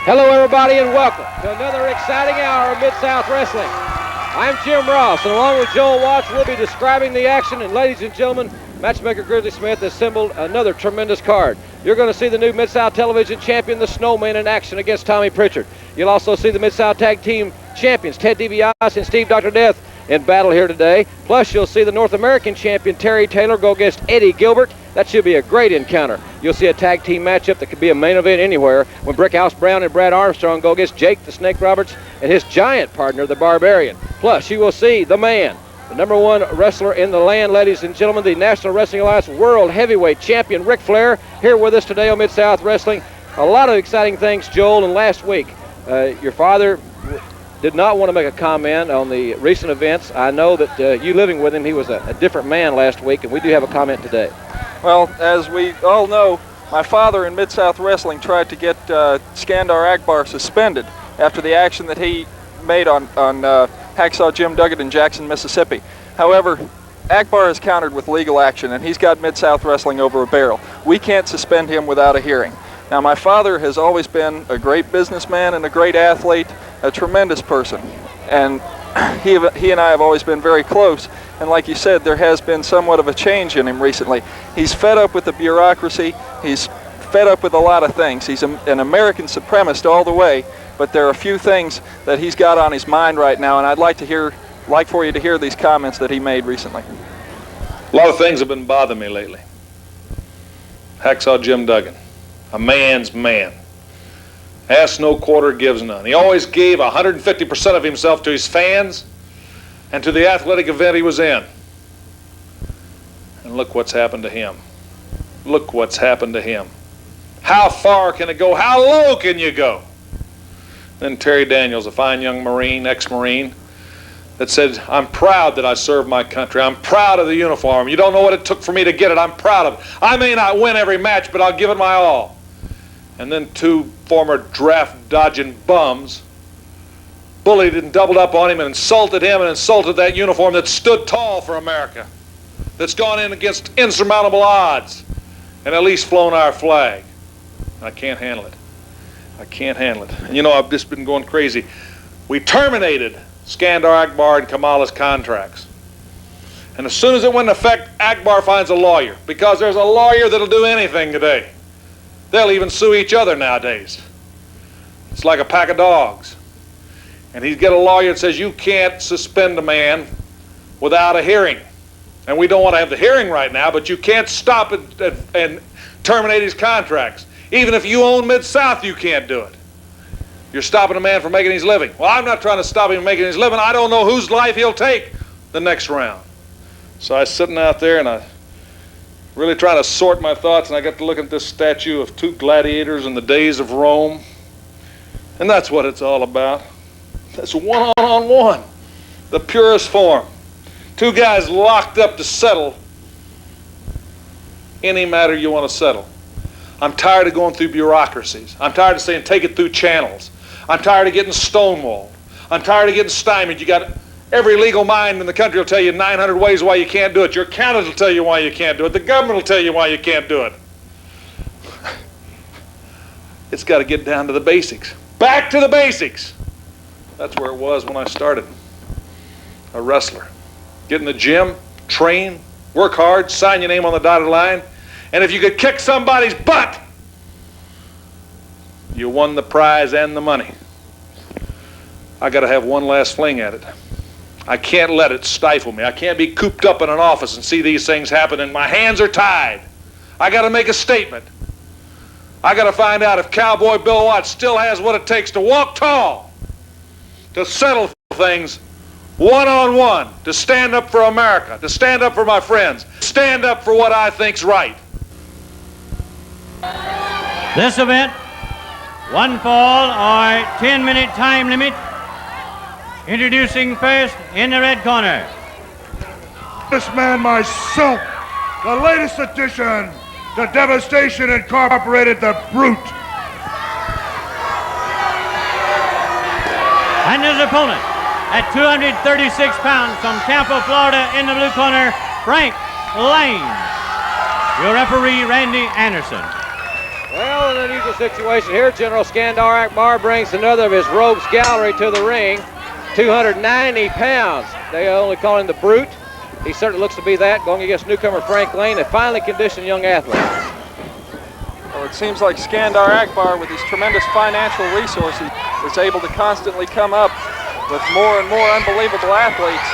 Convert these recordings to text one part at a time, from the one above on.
Hello, everybody, and welcome to another exciting hour of Mid-South Wrestling. I'm Jim Ross, and along with Joel Watts, we'll be describing the action. And ladies and gentlemen, matchmaker Grizzly Smith assembled another tremendous card. You're going to see the new Mid-South Television champion, the Snowman, in action against Tommy Pritchard. You'll also see the Mid-South Tag Team champions, Ted DiBiase and Steve Dr. Death, in battle here today. Plus, you'll see the North American champion, Terry Taylor, go against Eddie Gilbert. That should be a great encounter. You'll see a tag team matchup that could be a main event anywhere when Brickhouse Brown and Brad Armstrong go against Jake the Snake Roberts and his giant partner, the Barbarian. Plus, you will see the man, the #1 wrestler in the land, ladies and gentlemen, the National Wrestling Alliance World Heavyweight Champion, Ric Flair, here with us today on Mid-South Wrestling. A lot of exciting things, Joel, and last week, your father did not want to make a comment on the recent events. I know that you living with him, he was a different man last week, and we do have a comment today. Well, as we all know, my father in Mid-South Wrestling tried to get Skandar Akbar suspended after the action that he made on Hacksaw Jim Duggan in Jackson, Mississippi. However, Akbar has countered with legal action, and he's got Mid-South Wrestling over a barrel. We can't suspend him without a hearing. Now, my father has always been a great businessman and a great athlete, a tremendous person, and he and I have always been very close. And like you said, there has been somewhat of a change in him recently. He's fed up with the bureaucracy. He's fed up with a lot of things. He's an American supremacist all the way, but there are a few things that he's got on his mind right now, and I'd like for you to hear these comments that he made recently. A lot of things have been bothering me lately. Hacksaw Jim Duggan, a man's man. Asks no quarter, gives none. He always gave 150% of himself to his fans and to the athletic event he was in. And look what's happened to him. Look what's happened to him. How far can it go? How low can you go? Then Terry Daniels, a fine young Marine, ex-Marine, that said, I'm proud that I served my country. I'm proud of the uniform. You don't know what it took for me to get it. I'm proud of it. I may not win every match, but I'll give it my all. And then two former draft-dodging bums bullied and doubled up on him and insulted that uniform that stood tall for America, that's gone in against insurmountable odds and at least flown our flag. I can't handle it. I can't handle it. And you know, I've just been going crazy. We terminated Skandar Akbar and Kamala's contracts. And as soon as it went into effect, Akbar finds a lawyer, because there's a lawyer that'll do anything today. They'll even sue each other nowadays. It's like a pack of dogs. And he'd get a lawyer that says, you can't suspend a man without a hearing. And we don't want to have the hearing right now, but you can't stop it and terminate his contracts. Even if you own Mid-South, you can't do it. You're stopping a man from making his living. Well, I'm not trying to stop him from making his living. I don't know whose life he'll take the next round. So I was sitting out there, and I really trying to sort my thoughts, and I got to look at this statue of two gladiators in the days of Rome. And that's what it's all about. That's one-on-one, the purest form. Two guys locked up to settle any matter you want to settle. I'm tired of going through bureaucracies. I'm tired of saying take it through channels. I'm tired of getting stonewalled. I'm tired of getting stymied. You got every legal mind in the country will tell you 900 ways why you can't do it. Your accountant will tell you why you can't do it. The government will tell you why you can't do it. It's got to get down to the basics. Back to the basics. That's where it was when I started. A wrestler. Get in the gym, train, work hard, sign your name on the dotted line, and if you could kick somebody's butt, you won the prize and the money. I got to have one last fling at it. I can't let it stifle me. I can't be cooped up in an office and see these things happen and my hands are tied. I got to make a statement. I got to find out if Cowboy Bill Watts still has what it takes to walk tall, to settle things one-on-one, to stand up for America, to stand up for my friends, stand up for what I think's right. This event, one fall or 10-minute time limit. Introducing first in the red corner. This man myself, the latest addition to Devastation Incorporated, the Brute. And his opponent, at 236 pounds from Tampa, Florida, in the blue corner, Frank Lane. Your referee, Randy Anderson. Well, and unusual situation here. General Skandar Akbar brings another of his rogues gallery to the ring. 290 pounds. They only call him the Brute. He certainly looks to be that, going against newcomer Frank Lane, a finely conditioned young athlete. Well, it seems like Skandar Akbar, with his tremendous financial resources, is able to constantly come up with more and more unbelievable athletes.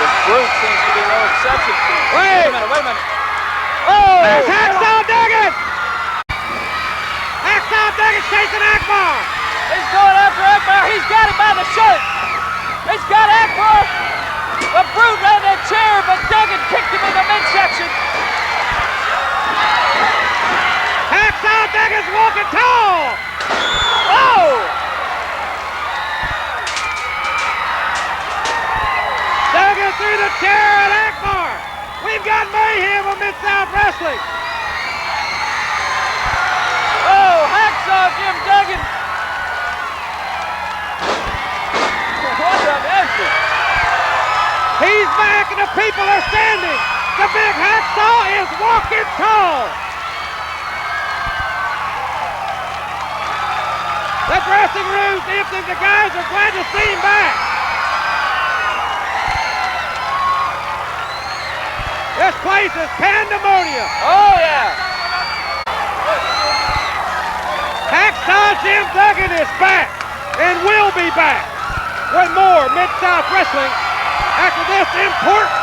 The Brute seems to be no exception. Wait a minute. Oh! There's Hacksaw Duggan! Hacksaw Duggan's chasing Akbar! He's going after Akbar. He's got him by the shirt. He's got Akbar. The Brute ran that chair, but Duggan kicked him in the midsection. Hacksaw Duggan's walking tall! Oh! Duggan through the chair at Akbar! We've got mayhem of Mid-South Wrestling! Oh, Hacksaw Jim Duggan! What an effort! He's back and the people are standing! The big Hacksaw is walking tall! The dressing room's empty. The guys are glad to see him back. This place is pandemonium. Oh, yeah! Hacksaw Jim Duggan is back and will be back with more Mid-South Wrestling after this important